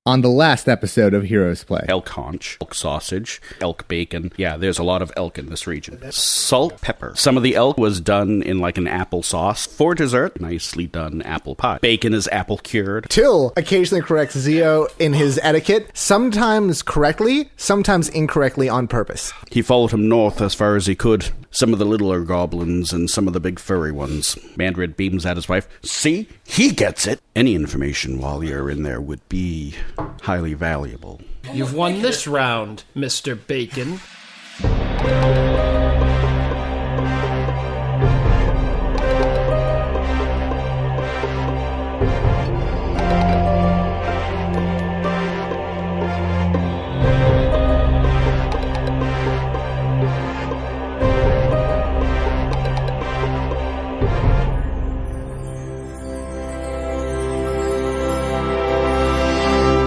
on the last episode of Heroes Play. Elk haunch, elk sausage, elk bacon. Yeah, there's a lot of elk in this region. Salt, pepper. Some of the elk was done in like an apple sauce. For dessert, nicely done apple pie. Bacon is apple cured. Till occasionally corrects Zio in his etiquette, sometimes correctly, sometimes incorrectly on purpose. He followed him north as far as he could. Some of the littler goblins and some of the big furry ones. Mandred beams at his wife. See? He gets it. Any information while you're in there would be highly valuable. You've won this round, Mr. Bacon.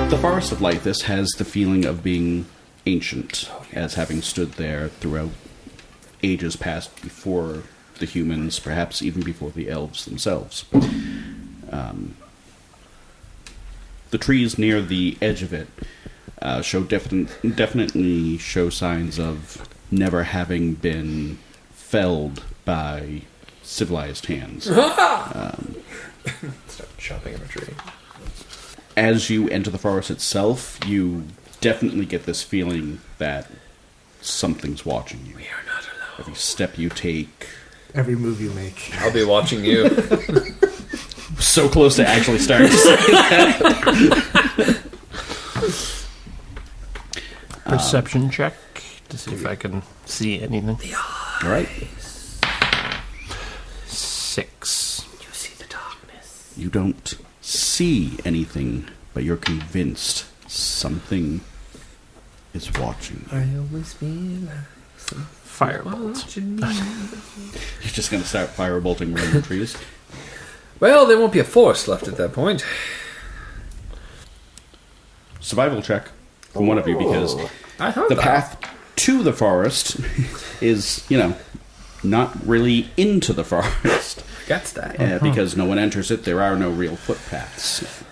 The forest of Lythis has the feeling of being ancient, as having stood there throughout ages past before the humans, perhaps even before the elves themselves. The trees near the edge of it definitely show signs of never having been felled by civilized hands. Start chopping in a tree. As you enter the forest itself, you definitely get this feeling that something's watching you. We are not alone. Every step you take. Every move you make. I'll be watching you. So close to actually starting to say that. Perception check to see if I can see anything. All right. 6. You see the darkness. You don't see anything, but you're convinced something is watching you. I always feel like Firebolt. You're just going to start firebolting around the trees? Well, there won't be a forest left at that point. Survival check from one of you, because I heard the that. path to the forest is, not really into the forest. Gets that. Because no one enters it, there are no real footpaths.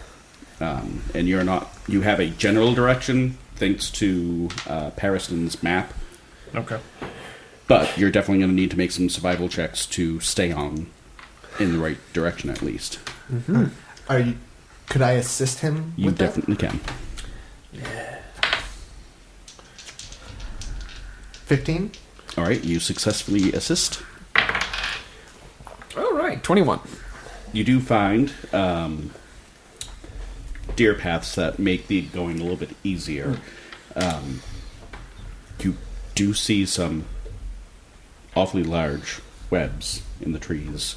And you have a general direction thanks to Pariston's map. Okay. But you're definitely going to need to make some survival checks to stay on in the right direction at least. Mm-hmm. Could I assist him You with definitely can. Yeah. 15? All right, you successfully assist. All right, 21. You do find deer paths that make the going a little bit easier. You do see some awfully large webs in the trees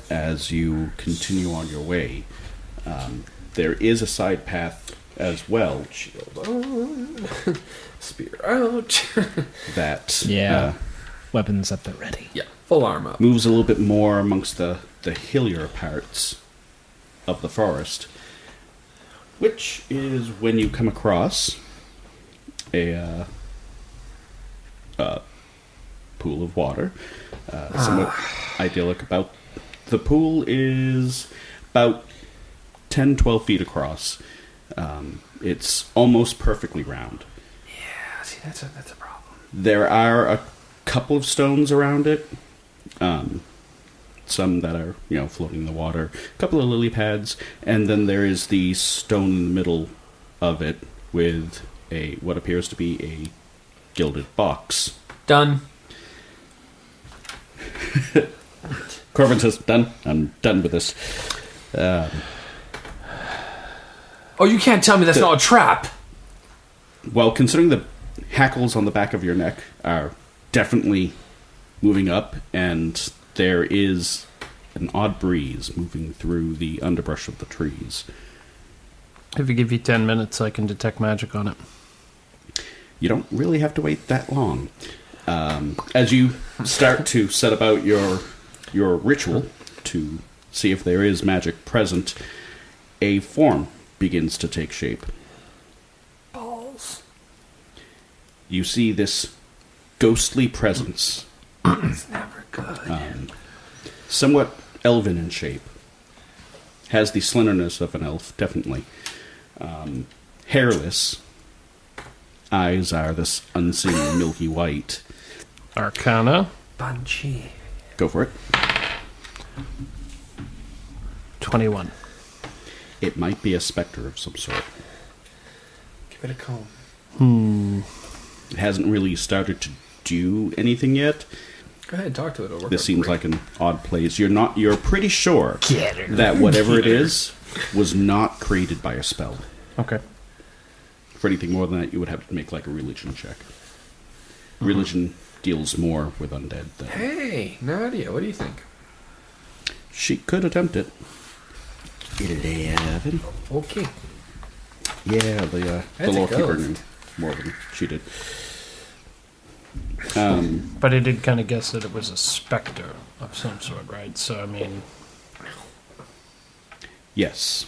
as you continue on your way. There is a side path as well. Shield on. Spear out. That Weapons at the ready. Yeah, full arm up. moves a little bit more amongst the hillier parts of the forest, which is when you come across a pool of water. Somewhat idyllic. The pool is about 10, 12 feet across. It's almost perfectly round. Yeah, see, that's a problem. There are a couple of stones around it. Some that are, floating in the water. A couple of lily pads. And then there is the stone in the middle of it with what appears to be a gilded box. Done. Corvin says, done. I'm done with this. Oh, you can't tell me that's not a trap. Well, considering the hackles on the back of your neck are definitely moving up, and there is an odd breeze moving through the underbrush of the trees. If I give you 10 minutes, I can detect magic on it. You don't really have to wait that long. As you start to set about your ritual to see if there is magic present, a form begins to take shape. Balls. You see this ghostly presence, It's never good. somewhat elven in shape. Has the slenderness of an elf, definitely. Hairless. Eyes are this unseen milky white. Arcana. Banshee. Go for it. 21. It might be a specter of some sort. Give it a comb. It hasn't really started to do anything yet. Go ahead, talk to it. It'll work This out seems great. like an odd place. You're pretty sure Get her. that whatever it is was not created by a spell. Okay. For anything more than that, you would have to make like a religion check. Religion deals more with undead than... Hey, Nadia, what do you think? She could attempt it. 11. Okay. Yeah, the That's a lawkeeper ghost. knew more than she did. But it did kind of guess that it was a specter of some sort, right? So, I mean... Yes.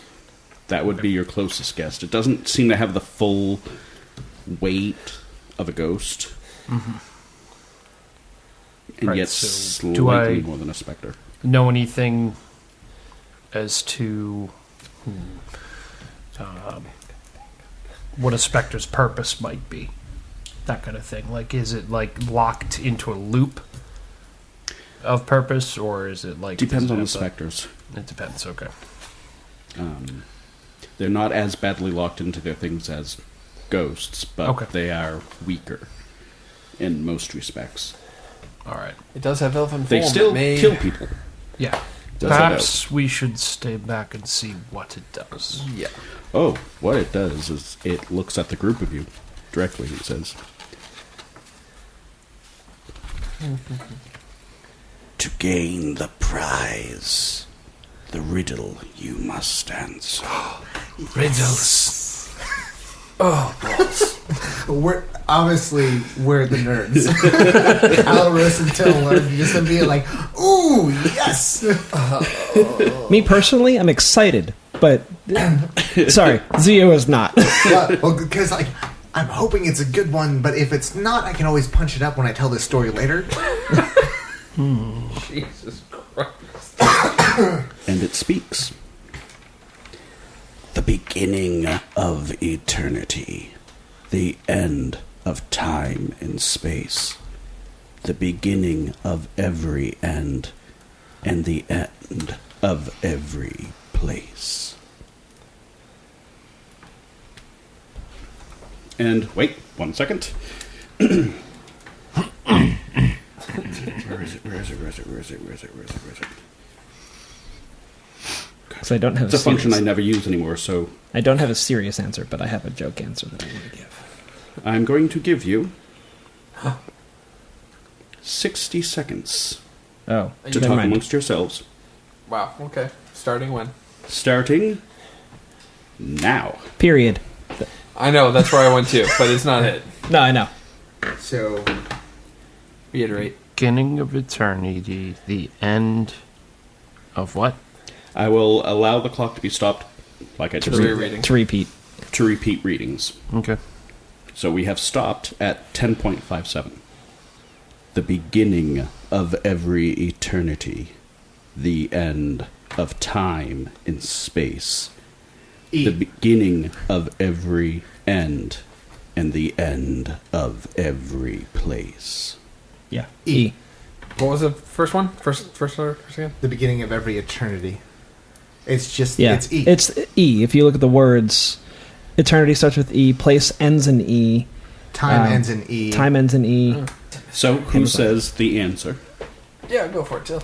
That would be your closest guess. It doesn't seem to have the full weight of a ghost. And Right, yet so slightly do I- more than a specter. know anything as to what a specter's purpose might be? That kind of thing. Like, is it like locked into a loop of purpose, or is it like Depends does it on the have specters. It depends. Okay. They're not as badly locked into their things as ghosts, but Okay. they are weaker in most respects. All right. It does have elfin They form. still It may... kill people. Yeah. Does it Perhaps we should stay back and see what it does. Yeah. Oh, what it does is it looks at the group of you directly and says, "To gain the prize, the riddle you must answer." Riddles. We're the nerds. Alros and Till are just being like, "Ooh, yes!" Me personally, I'm excited, but sorry, Zio is not. Well, because I'm hoping it's a good one, but if it's not, I can always punch it up when I tell this story later. Jesus Christ. And it speaks. The beginning of eternity, the end of time and space, the beginning of every end, and the end of every place. And wait 1 second. Where is it? So I don't have. It's a function I serious- never use anymore, so I don't have a serious answer, but I have a joke answer that I want to give. I'm going to give you 60 seconds Oh, to never talk mind. amongst yourselves, Wow, okay. Starting when? starting now. Period. I know, that's where I went to, but it's not it. No, I know. So, Reiterate. Beginning of eternity, the end of what? I will allow the clock to be stopped, like I just Three did, readings. To repeat. to repeat readings. Okay. So we have stopped at 10.57. The beginning of every eternity, the end of time and space, the beginning of every end, and the end of every place. Yeah. E. What was the first one? First again? the beginning of every eternity. It's just, Yeah. it's E. It's E. If you look at the words, eternity starts with E, place ends in E, Time ends in E. time ends in E. So who says the answer? Yeah, go for it, Till.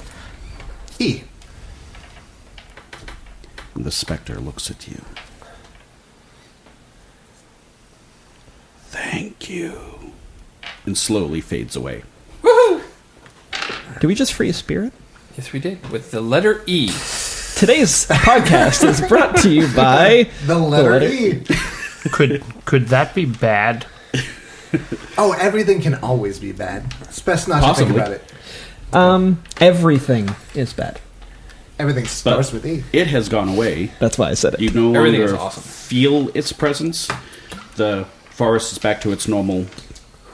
E. The specter looks at you. Thank you. And slowly fades away. Did we just free a spirit? Yes, we did. With the letter E. Today's podcast is brought to you by The letter letter E. Could that be bad? Oh, everything can always be bad. It's best not to think Possibly. about it. Everything is bad. Everything But starts with E. it has gone away. That's why I said it. You no Everything is longer awesome. feel its presence. The forest is back to its normal,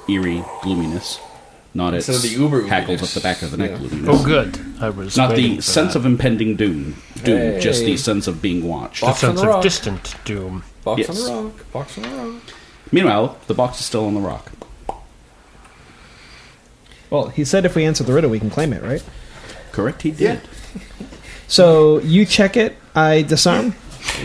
eerie gloominess. Not its Instead of the uber hackles gloominess. up the back of the neck Yeah. gloominess. Oh, good. I was Not waiting the for sense that. of impending doom, just Hey. the sense of being watched. The Box on sense the of rock. distant doom. Box Yes. on the rock. Box on the rock. Meanwhile, the box is still on the rock. Well, he said if we answer the riddle, we can claim it, right? Correct, he did. So you check it, I disarm.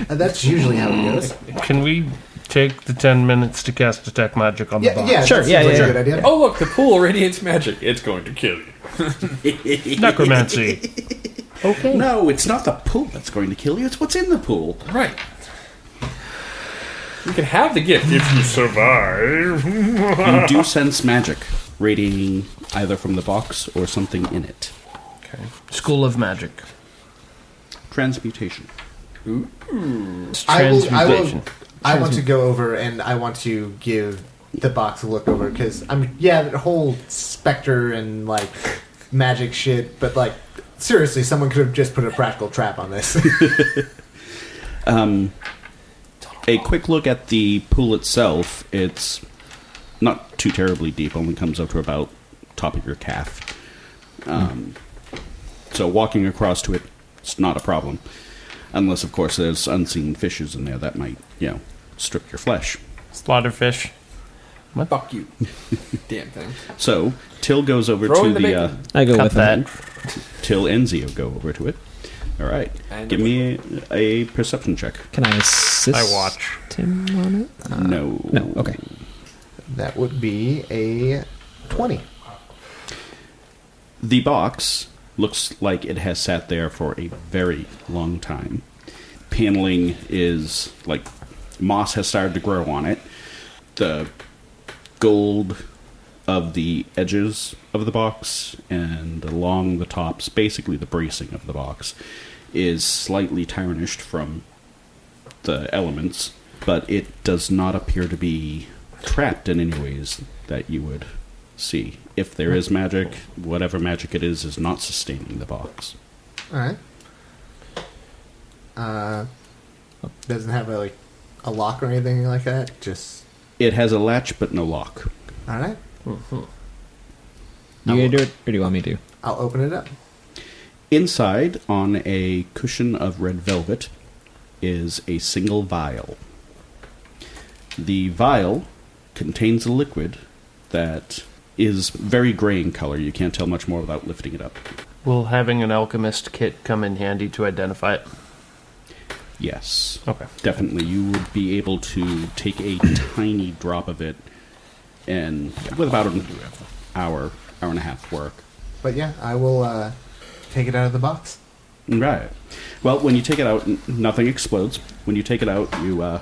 And that's usually how it goes. Can we take the 10 minutes to cast Detect Magic on the Yeah, box? yeah, Sure, that yeah, seems like yeah, a good idea. Oh, look, the pool radiates magic. It's going to kill you. Necromancy. Okay. No, it's not the pool that's going to kill you. It's what's in the pool. Right. You can have the gift if you survive. You do sense magic radiating either from the box or something in it. Okay. School of Magic. Transmutation. It's I transmutation. want to go over and I want to give the box a look over because the whole specter and like magic shit, but like seriously, someone could have just put a practical trap on this. A quick look at the pool itself. It's not too terribly deep. Only comes up to about top of your calf. So walking across to it, it's not a problem. Unless, of course, there's unseen fishes in there that might, strip your flesh. Slaughterfish. Fuck you. Damn thing. So, Till goes over Throw to in the bacon. I go Cut with that. Till and Zio go over to it. All right. And Give me a perception check. Can I assist I watch. him on it? No. No, okay. That would be a 20. The box looks like it has sat there for a very long time. Paneling is like moss has started to grow on it. The gold of the edges of the box and along the tops, basically the bracing of the box, is slightly tarnished from the elements, but it does not appear to be trapped in any ways that you would see. If there is magic, whatever magic it is not sustaining the box. Alright. Doesn't have a lock or anything like that? Just... It has a latch, but no lock. Alright. You gonna do it, or do you want me to? I'll open it up. Inside, on a cushion of red velvet, is a single vial. The vial contains a liquid that is very gray in color. You can't tell much more without lifting it up. Will having an alchemist kit come in handy to identify it? Yes. Okay. Definitely. You would be able to take a tiny drop of it and with about an hour and a half work. But yeah, I will take it out of the box. Right. Well, when you take it out, nothing explodes. When you take it out, you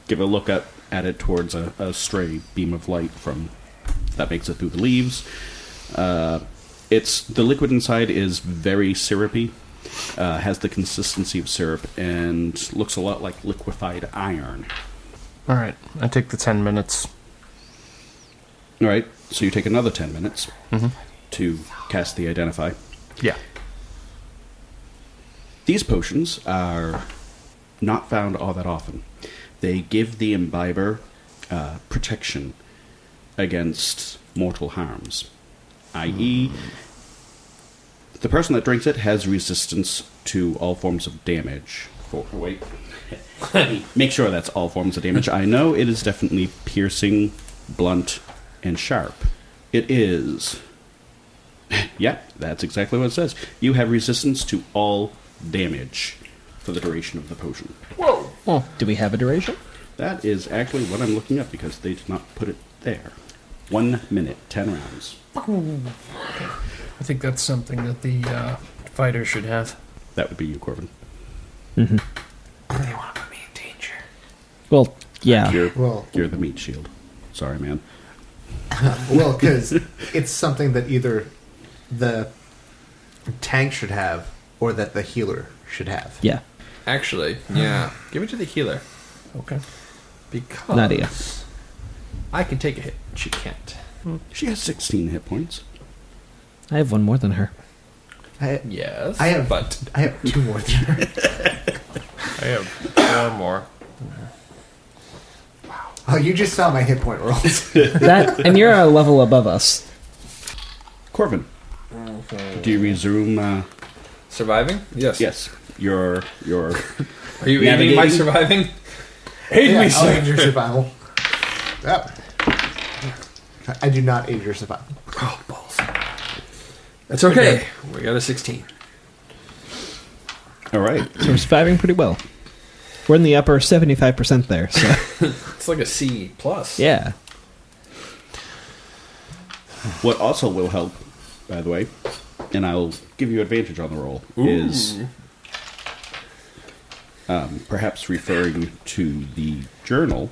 give a look at it towards a stray beam of light that makes it through the leaves. The liquid inside is very syrupy, has the consistency of syrup, and looks a lot like liquefied iron. All right. I take the 10 minutes. All right. So you take another 10 minutes to cast the Identify. Yeah. These potions are not found all that often. They give the imbiber protection against mortal harms, i.e., the person that drinks it has resistance to all forms of damage. Make sure that's all forms of damage. I know it is definitely piercing, blunt, and sharp. It is. Yep, that's exactly what it says. You have resistance to all damage for the duration of the potion. Oh, do we have a duration? That is actually what I'm looking up because they did not put it there. 1 minute, 10 rounds. I think that's something that the fighter should have. That would be you, Corbin. They want to put me in danger. Well, yeah. You're the meat shield. Sorry, man. Well, because it's something that either the tank should have or that the healer should have. Yeah. Actually, yeah. Give it to the healer. Okay. Because Nadia. I can take a hit. She can't. She has 16 hit points. I have one more than her. Yes. I have 2 more than her. I have 4 more. Oh, you just saw my hit point rolls. That, and you're a level above us. Corbin, do you resume? Surviving? Yes. Yes. Your Are you aiming my surviving? Aid me, I'll sir. aid your survival. Yep. I do not aid your survival. Oh, balls. That's okay. We got a 16. All right. So we're surviving pretty well. We're in the upper 75% there, so It's like a C plus. yeah. What also will help, by the way, and I'll give you advantage on the roll, is perhaps referring to the journal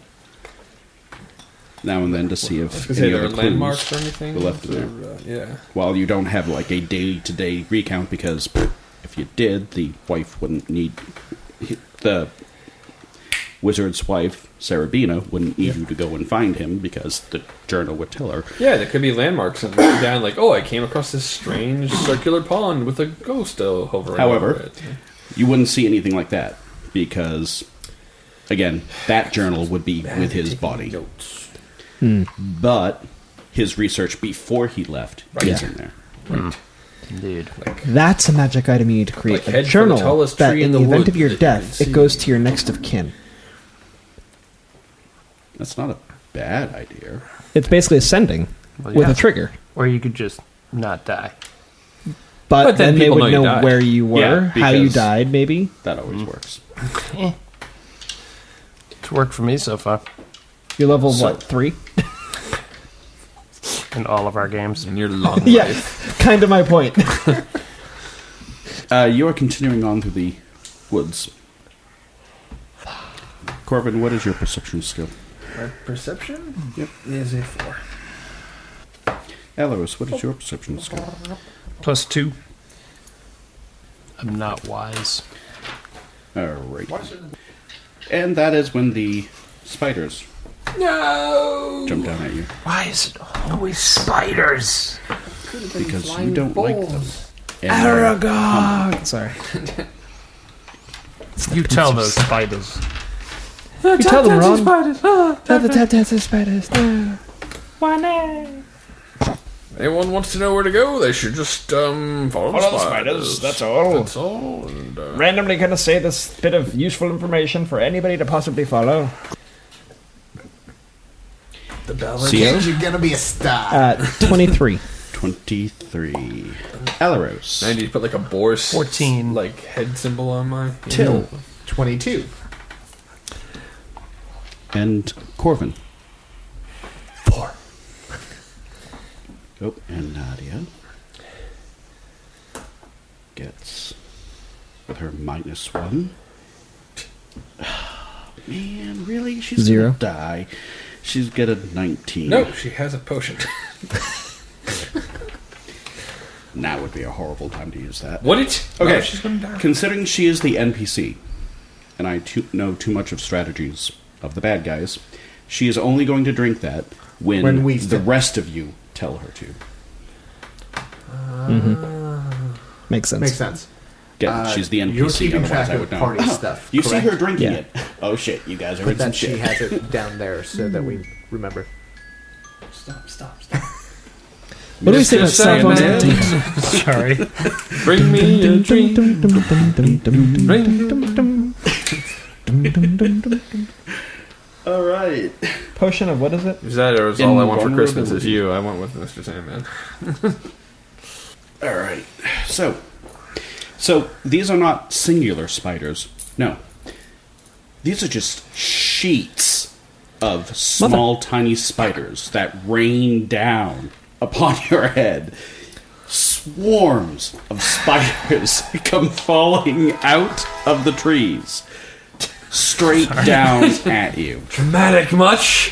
now and then to see if Is any there other landmarks or clues anything? were left in there. Yeah. While you don't have like a day-to-day recount, because if you did, the wife wouldn't need the wizard's wife, Sarabina, wouldn't need you to go and find him because the journal would tell her. Yeah, there could be landmarks and down like, oh, I came across this strange circular pond with a ghost hovering However, over it. you wouldn't see anything like that because, again, that journal would be with his body. Notes. But his research before he left is Yeah. in there. Indeed. That's a magic item you need to create. Like a head for the journal tallest that tree in in the the event wood of your that you death, can it goes see. to your next of kin. That's not a bad idea. It's basically ascending Well, with yeah. a trigger. Or you could just not die. But then then they people would know you know died. where you were, Yeah, how you because- died, maybe. That always works. It's worked for me so far You're level, So- what, 3? in all of our games. In your long Yeah, life. kind of my point. You are continuing on through the woods. Corbin, what is your perception skill? My perception Yep. is a 4. Alaros, what is your perception skill? +2. I'm not wise. All right. And that is when the spiders No! jump down at you Why is it always spiders? because you don't like them. And Aragog! Sorry. You tell those spiders. You tell them, Ron. Have the tap spiders. No. Anyone wants to know where to go, they should just follow the spiders. That's all. That's all. And, Randomly gonna say this bit of useful information for anybody to possibly follow. the bell Seal? You're gonna be a star. 23. 23. Alaros. I need to put like a boar 14. like head symbol on my Till. 22. And Corvin. 4. Oh, and Nadia gets with her -1. Man, really? She's 0. gonna die. She's got a 19. No, she has a potion. Now would be a horrible time to use that. What it? Okay. No, she's gonna die. Considering she is the NPC, and I know too much of strategies of the bad guys, she is only going to drink that when we the rest of you tell her to. Makes sense. Makes sense. Again, she's the NPC. You're keeping otherwise track I of would know. party Oh, stuff, You see correct? her drinking Yeah. it. Oh shit! You guys are But in some that she shit. has it down there so that we remember. Stop. What do we say about Mr. cell phones? Sandman, Sorry. Bring me a dream. All right. Potion of what is it? Is that or is all I want for Christmas is Invulnerability. you? I went with Mr. Sandman. All right. So these are not singular spiders. No. These are just sheets of small, tiny spiders that rain down upon your head. Swarms of spiders come falling out of the trees, straight down at you. Dramatic much?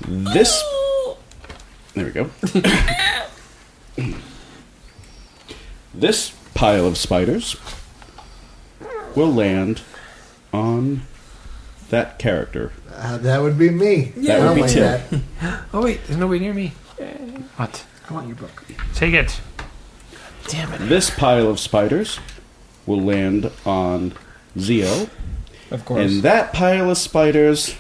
This. There we go. This pile of spiders will land on that character. That would be me. That I would don't be like Till. that. Oh wait, there's nobody near me. What? I want your book. Take it. Damn it. This pile of spiders will land on Zio. Of course. And that pile of spiders,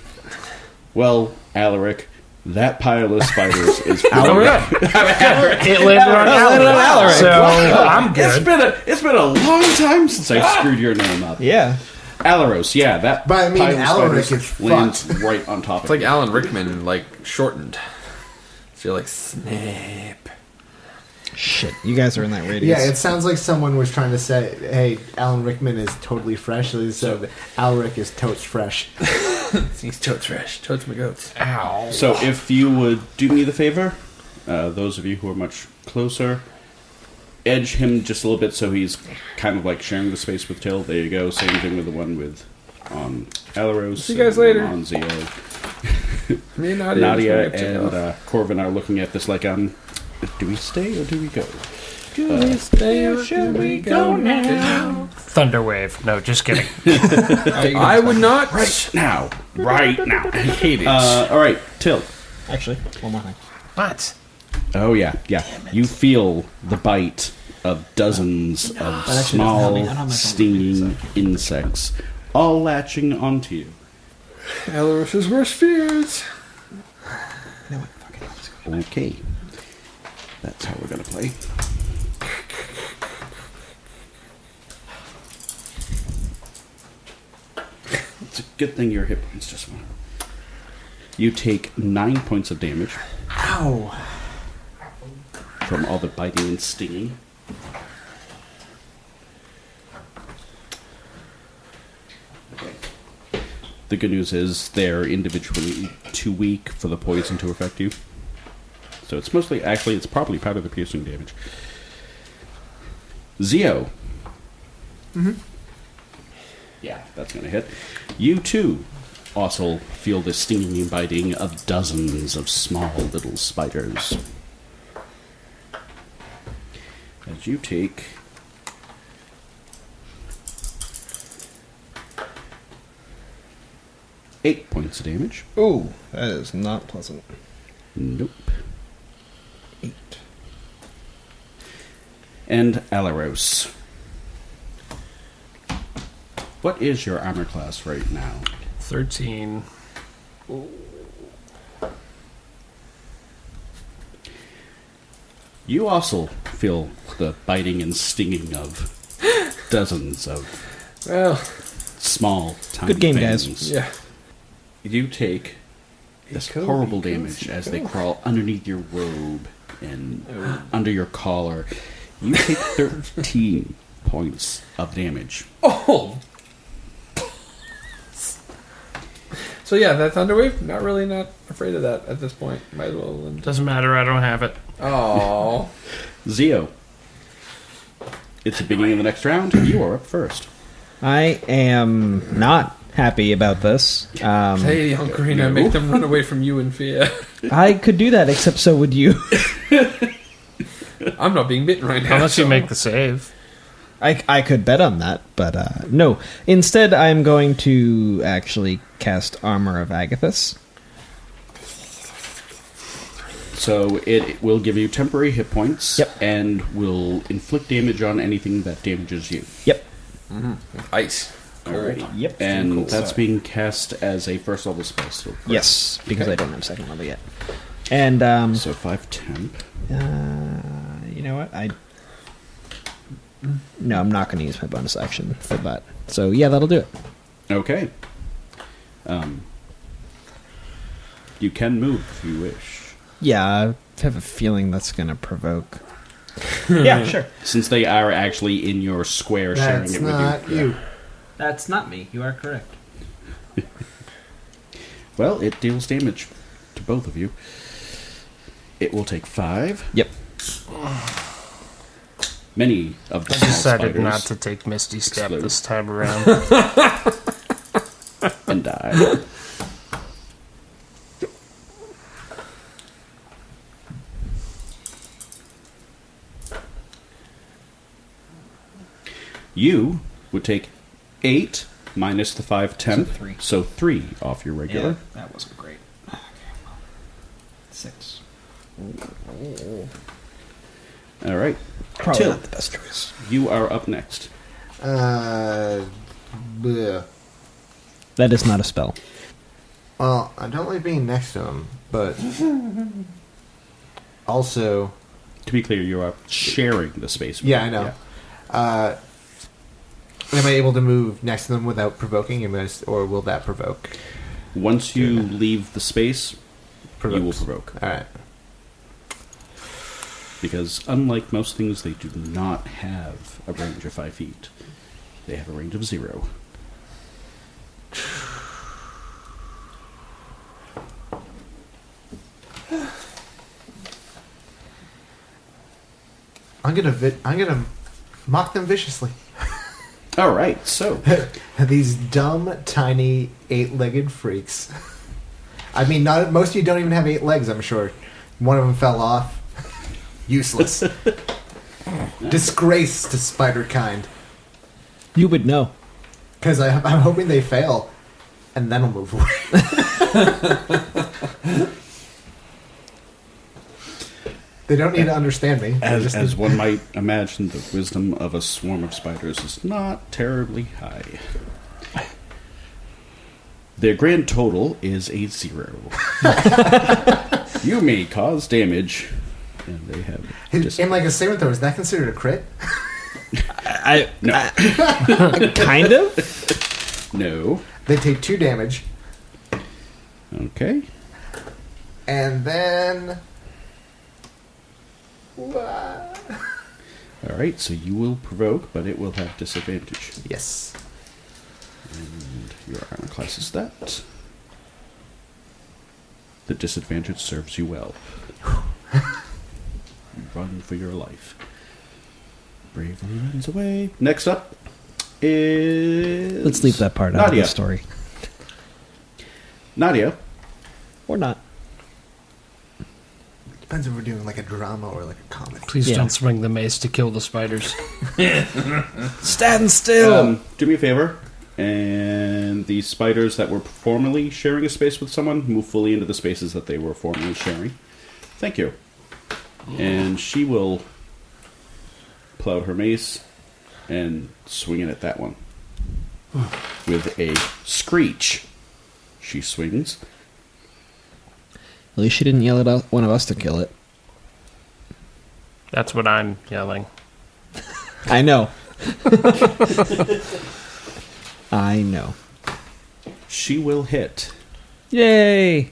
well, Alaric, that pile of spiders is for Alaric. It landed on Alaric. So I'm good. It's been a long time since I screwed your name up. Yeah. Alaros, yeah, that But I mean, pile of Alaric spiders is lands fucked. right on top It's of like it. Alan Rickman, like shortened. So you're like snap. Shit, you guys are in that radius. Yeah, it sounds like someone was trying to say, "Hey, Alan Rickman is totally fresh." So Alaric is totes fresh. He's totes fresh. Totes my goats. Ow. So if you would do me the favor, those of you who are much closer, edge him just a little bit so he's kind of like sharing the space with Till. There you go. Same thing with the one with Alaros. See you guys and the later. one on Zio. Me and Nadia, Nadia just gonna and check off. Corvin are looking at this like, do we stay or do we go? Do we stay or should we go now? Thunderwave. No, just kidding. I would not. Right now. I hate it. All right, Till. Actually, one more thing. What? Oh, yeah. You feel the bite of dozens of actually doesn't help small, me. I don't have my phone. stinging insects, all latching onto you. Alaros's worst fears. No, wait, fuck it. Let's go. Okay. That's how we're going to play. It's a good thing your hit points just went up. You take 9 points of damage Ow! from all the biting and stinging. Okay. The good news is they're individually too weak for the poison to affect you. So it's mostly, actually, it's probably part of the piercing damage. Zio. Mm-hmm. Yeah, that's going to hit. You too also feel the stinging and biting of dozens of small little spiders. As you take 8 points of damage. Ooh, that is not pleasant. Nope. 8. And Alaros. What is your armor class right now? 13. You also feel the biting and stinging of dozens of Well, small, tiny Good game, things. guys. yeah. You take this Go, horrible go, damage as they go. crawl underneath your robe and under your collar. You take 13 points of damage. Oh. So yeah, that Thunderwave. Not afraid of that at this point. Might as well. Doesn't matter, I don't have it. Oh. Zio. It's the beginning of the next round. You are up first. I am not happy about this. Hey, Uncarina, make them run away from you in fear. I could do that, except so would you. I'm not being bitten right now. Unless you so- make the save. I could bet on that, but no. Instead, I'm going to actually cast Armor of Agathis. So it will give you temporary hit points Yep. and will inflict damage on anything that damages you. Yep. Ice. Alrighty. Yep. And Cool. that's being cast as a first level spell still. correct? Yes, because Okay. I don't have second level yet. And So 5 temp. you know what? No, I'm not going to use my bonus action for that. So yeah, that'll do it. Okay. You can move if you wish. Yeah, I have a feeling that's going to provoke. Yeah, sure. Since they are actually in your square sharing That's it not with you. you. That's not me. You are correct. Well, it deals damage to both of you. It will take 5. Yep. Many of the I small decided spiders not to take Misty Step explode. this time around. and die. You would take 8 minus the 5 temp, So 3. so 3 off your regular. that wasn't great. Okay, well, 6. All right, Probably Till. not the best choice. you are up next. Bleh. That is not a spell. Well, I don't like being next to him, but also, To be clear, you are sharing the space. With yeah, I him. know. Am I able to move next to them without provoking, or will that provoke? Once you leave the space, you will provoke. All right. Because unlike most things, they do not have a range of 5 feet. They have a range of 0. I'm gonna mock them viciously. All right, so These dumb, tiny, 8-legged freaks. I mean, not most of you don't even have 8 legs. I'm sure. One of them fell off. Useless. Disgrace to spider kind. You would know. Because I'm hoping they fail, and then I'll move away. They don't need to understand me. as one might imagine, the wisdom of a swarm of spiders is not terribly high. Their grand total is a 0. You may cause damage, and they have In like a saving throw, is that considered a crit? no. Kind of? No. They take 2 damage, Okay. and then... All right, so you will provoke, but it will have disadvantage. Yes. And your armor class is that. The disadvantage serves you well. You run for your life. Bravely runs away. Next up is... Let's leave that part out of the story. Nadia. Or not. Depends if we're doing like a drama or like a comedy. Please Yeah. don't swing the mace to kill the spiders. Stand still! Do me a favor. And the spiders that were formerly sharing a space with someone move fully into the spaces that they were formerly sharing. Thank you. And she will pull out her mace and swing it at that one. With a screech. She swings. At least she didn't yell at one of us to kill it. That's what I'm yelling. I know. I know. She will hit. Yay!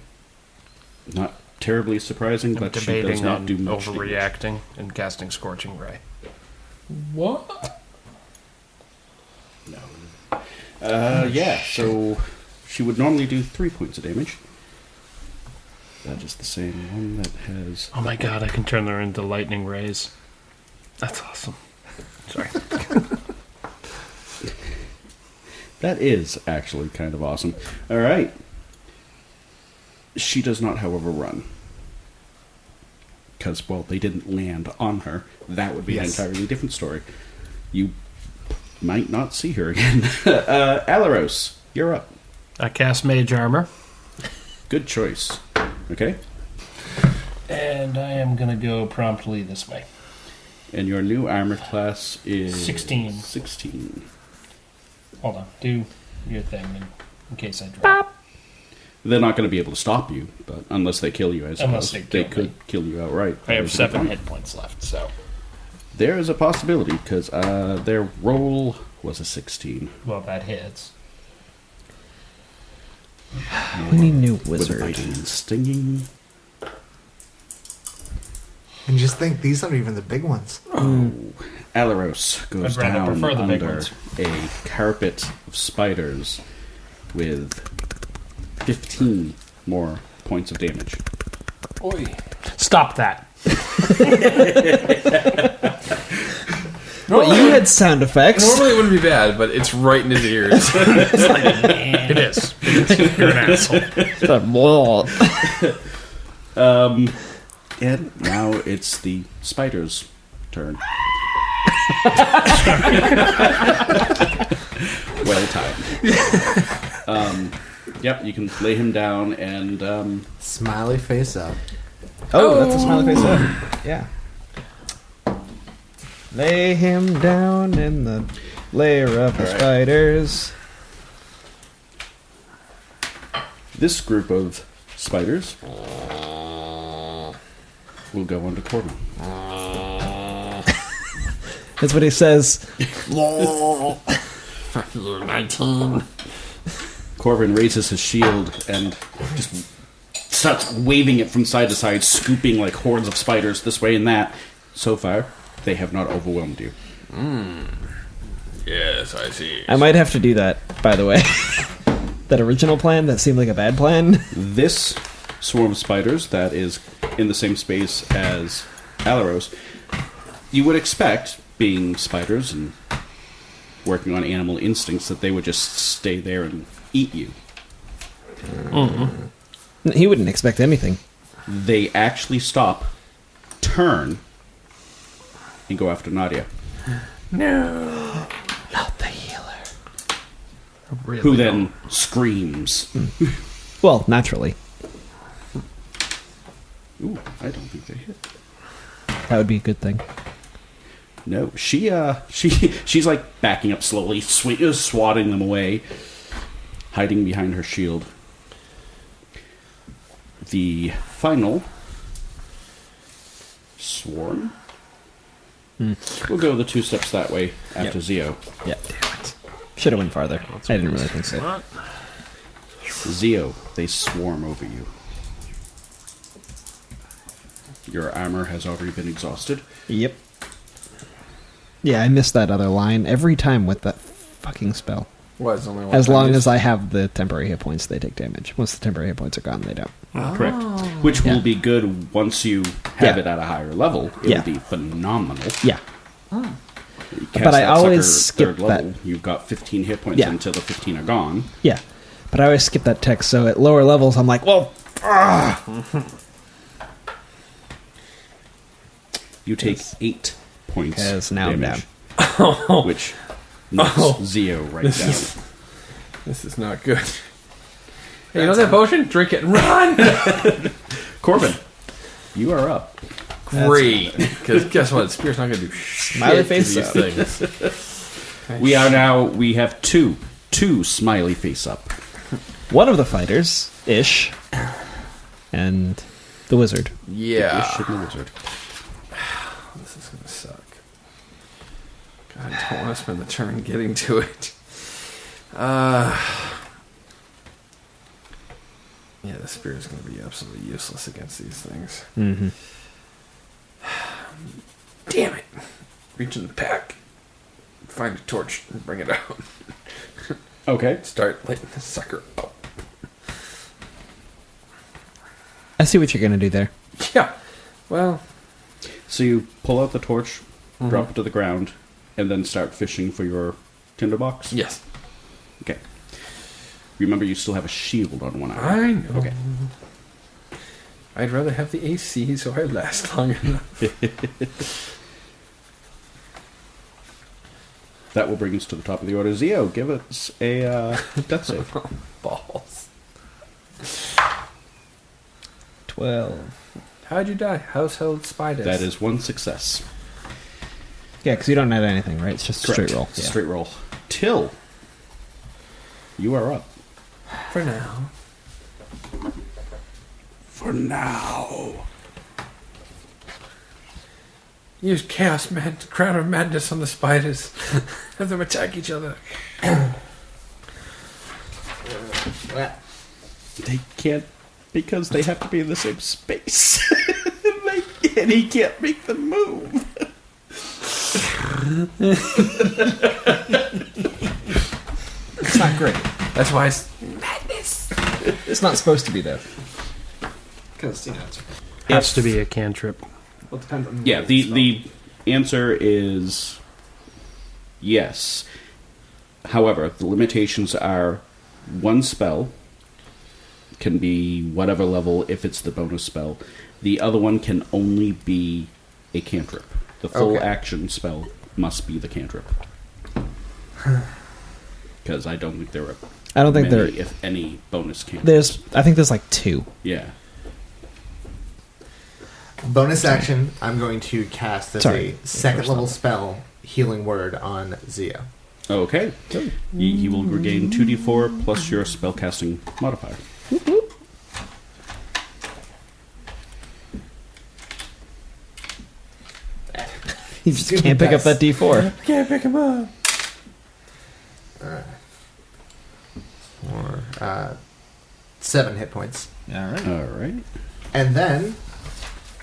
Not terribly surprising, I'm but she does debating not on do much damage. overreacting and casting Scorching Ray. What? No. Yeah, so she would normally do 3 points of damage. That is the same one that has... Oh my god, I can turn her into lightning rays. That's awesome. Sorry. That is actually kind of awesome. All right. She does not, however, run. Because, well, they didn't land on her. That would be Yes. an entirely different story. You might not see her again. Alaros, you're up. I cast Mage Armor. Good choice. Okay? And I am going to go promptly this way. And your new armor class is... 16. 16. Hold on. Do your thing in case I drop. They're not going to be able to stop you, but unless they kill you, I suppose. Unless they kill could me. kill you outright. I have That would be 7 fun. hit points left, so... There is a possibility, because their roll was a 16. Well, that hits. We need a new With wizard. biting and stinging. And just think, these aren't even the big ones. Alaros goes I'd rather down prefer the big under ones. a carpet of spiders with 15 more points of damage. Oi. Stop that. What, you had sound effects? Normally it wouldn't be bad, but it's right in his ears. It is. You're an asshole. And now it's the spider's turn. Well timed. Yep, you can lay him down and Smiley face up. Oh, that's a smiley face up. Yeah. Lay him down in the lair of the All right. spiders. this group of spiders will go onto Corbin. That's what he says. You're 19. Corvin raises his shield and just starts waving it from side to side, scooping like hordes of spiders this way and that. So far, they have not overwhelmed you. Yes, I see. I might have to do that, by the way. That original plan, that seemed like a bad plan. This swarm of spiders that is in the same space as Alaros, you would expect, being spiders and working on animal instincts, that they would just stay there and eat you. He wouldn't expect anything. They actually stop, turn, and go after Nadia, No. Not the healer. Really who then screams. Well, naturally. Ooh, I don't think they hit. That would be a good thing. No, she's like backing up slowly, swatting them away, hiding behind her shield. The final swarm. We'll go the 2 steps that way after Zio. Yeah. Damn it. Should have went farther. I didn't really think so. Zio, they swarm over you. Your armor has already been exhausted. Yep. Yeah, I missed that other line every time with that fucking spell. What, it's only one As time long used? as I have the temporary hit points, they take damage. Once the temporary hit points are gone, they don't. Correct. Which will Yeah. be good once you have Yeah. it at a higher level. It Yeah. will be phenomenal. Yeah. You cast But I that always sucker skip third level, that. you've got 15 hit points Yeah. until the 15 are gone. Yeah. But I always skip that text, so at lower levels, I'm like, well, You take 8 points Because now I'm damage, which knocks Zio right down. This is not good. Hey, you know that potion? Drink it and run! Corbin, you are up. Great. Because guess what? Spear's not going to do Smiley shit face to these up. things. We have two smiley face up. one of the fighters, Ish, and the wizard. Yeah. Ish and the wizard. This is going to suck. God, I don't want to spend the turn getting to it. Yeah, the spear is going to be absolutely useless against these things. Mm-hmm. Damn it! Reach in the pack, find a torch, and bring it out. Okay. Start lighting the sucker up. I see what you're going to do there. Yeah. Well, So you pull out the torch, Mm-hmm. drop it to the ground, and then start fishing for your tinderbox? yes. Okay. Remember, you still have a shield on one eye. I know. Okay. I'd rather have the AC so I last long enough. That will bring us to the top of the order. Zio, give us a death save. Balls. 12. How'd you die? Household spiders. That is one success. Yeah, because you don't add anything, right? It's just a straight Correct. roll. It's a Yeah. straight roll. Till, you are up. for now. For now. Use chaos man to crown of madness on the spiders. Have them attack each other. They can't, because they have to be in the same space. And he can't make them move. It's not great. That's why it's It's not supposed to be, though. Because, it's... Has to be a cantrip. Well, it depends on Yeah, the answer is yes. However, the limitations are one spell can be whatever level if it's the bonus spell. The other one can only be a cantrip. The full Okay. action spell must be the cantrip. Because I don't think there are I don't think many, there. if any, bonus cantrips. There's. I think there's like 2. Yeah. Bonus action, I'm going to cast as Sorry. a second First level level. spell, Healing Word on Zio. Okay. He will regain 2d4 plus your spellcasting modifier. You just Stupid can't pick up dice. that D4. can't pick him up. 7 hit points. All right. All right. And then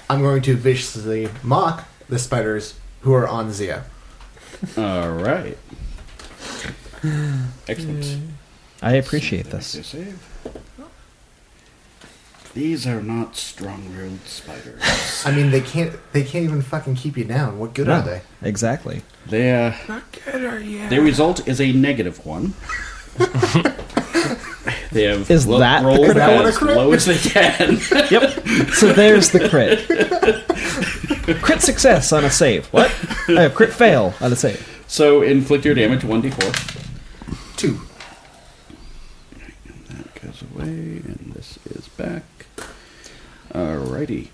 I'm going to viciously mock the spiders who are on Zia. All right. Excellent. I appreciate this. Save. These are not strong-willed spiders. I mean, they can't even fucking keep you down. What good are they? Exactly. Their result is a -1. They have Is that the rolled critical? as low as they can. Yep. So there's the crit. Crit success on a save. What? Crit fail on a save. So inflict your damage 1d4. 2. That goes away, and this is back. Alrighty.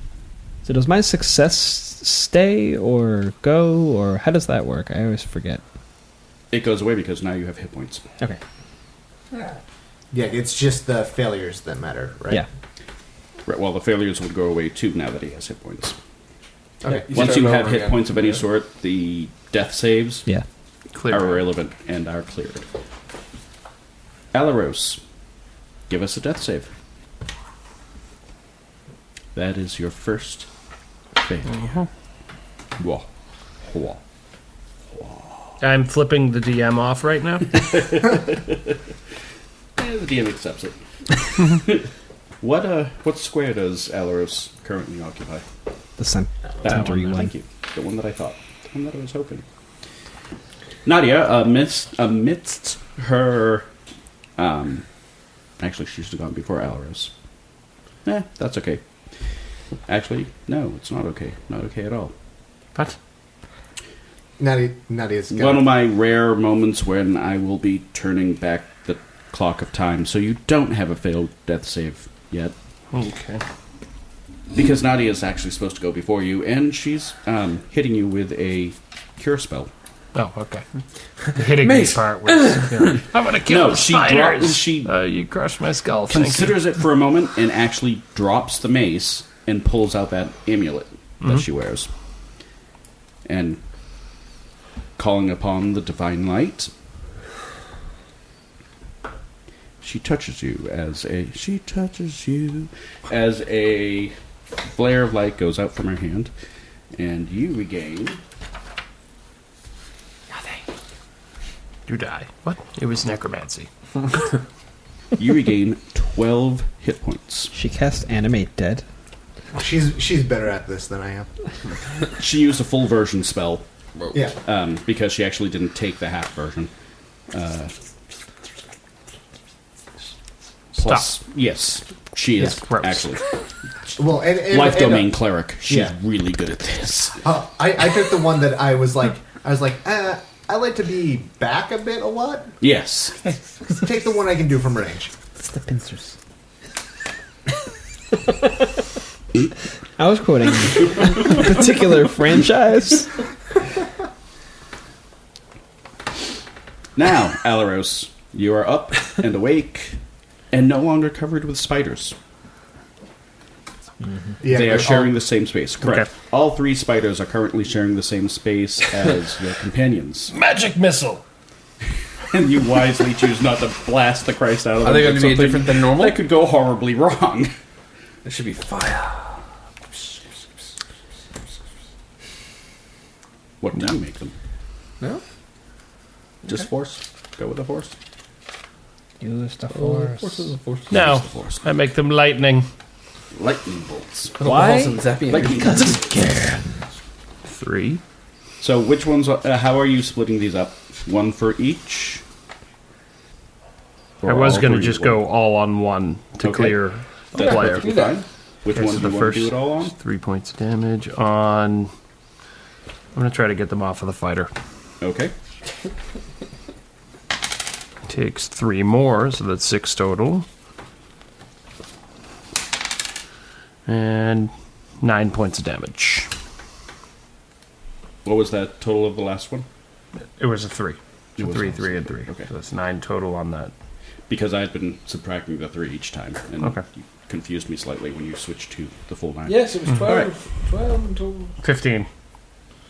So does my success stay or go, or how does that work? I always forget. It goes away because now you have hit points. Okay. Yeah, it's just the failures that matter, right? Yeah. Right, well, the failures will go away too now that he has hit points. Okay. Once start you have over hit again. points of any Yeah. sort, the death saves Yeah. Clear. are irrelevant and are cleared. Alaros, give us a death save. That is your first fail. Whoa. Whoa. I'm flipping the DM off right now. The DM accepts it. What square does Alaros currently occupy? The center That one. one. Thank you. The one that I thought. The one that I was hoping. Nadia, amidst her... actually, she should have gone before Alaros. That's okay. Actually, no, it's not okay. Not okay at all. What? Nadia's got One of my rare moments when I will be turning back the clock of time, so you don't have a failed death save yet. Okay. Because Nadia is actually supposed to go before you, and she's hitting you with a cure spell. Oh, okay. The hitting me part was. I'm gonna kill No, the she spiders. dropped- she you crushed my skull. Thank you. Considers it for a moment and actually drops the mace and pulls out that amulet that she wears. And calling upon the divine light, she touches you as a flare of light goes out from her hand, and you regain You die. What? It was necromancy. 12 hit points. She cast Animate Dead. She's better at this than I am. She used a full version spell Yeah. because she actually didn't take the half version. Plus, yes, she is Gross. actually Well, and life domain cleric. She's yeah. really good at this. I took the one that I was like, I like to be back a bit a lot. Yes, Take the one I can do from range. It's the pincers. I was quoting a particular franchise. now Alaros, you are up and awake, and no longer covered with spiders. Yeah, They are but sharing the same space. Correct. Okay. All 3 spiders are currently sharing the same space as your companions, Magic missile. and you wisely choose not to blast the Christ out of them. Are they going with to be something different than normal? That could go horribly wrong. There should be fire. What do you make them? No? Just force? Go with the force? Use the force. No, Use the force. I make them lightning. Lightning bolts. Why? Because of care. 3. So which ones, how are you splitting these up? One for each? Or I was all going to three just at go once? all on one to Okay. clear the That's player. perfectly fine. Which Okay, one so do the you want first to do it all on? 3 points of damage on. I'm going to try to get them off of the fighter. Okay. Takes 3 more, so that's 6 total. And 9 points of damage. What was that total of the last one? It was a 3. It was 3, also 3, and 3. Okay. So that's 9 total on that. Because I've been subtracting the 3 each time, and Okay. you confused me slightly when you switched to the full 9. Yes, it was 12. Alright. 12 in total. 15.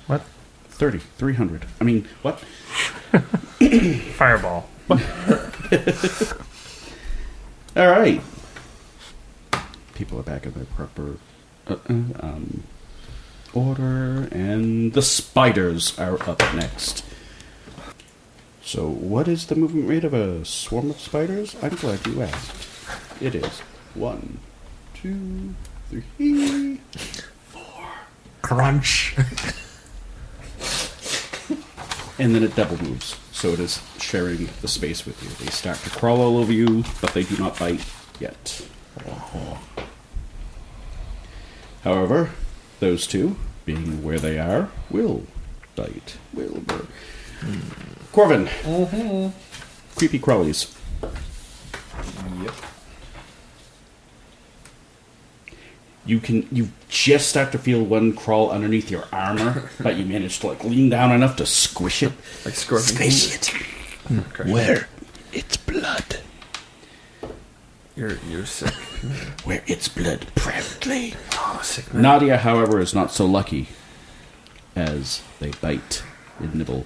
What? 30, 300. I mean, what? Fireball. What? All right. people are back in their proper order, and the spiders are up next. So, what is the movement rate of a swarm of spiders? I'm glad you asked. It is 1, 2, 3, 4. Crunch. And then it double moves, so it is sharing the space with you. They start to crawl all over you, but they do not bite yet. However, those two, being where they are, will bite. Corvin. Creepy crawlies. Yep. You just start to feel one crawl underneath your armor, but you manage to lean down enough to squish it. Like scorpion. Squish it. Okay. Where it's blood. You're sick. Where its blood proudly. Oh, sick man. Nadia, however, is not so lucky as they bite and nibble.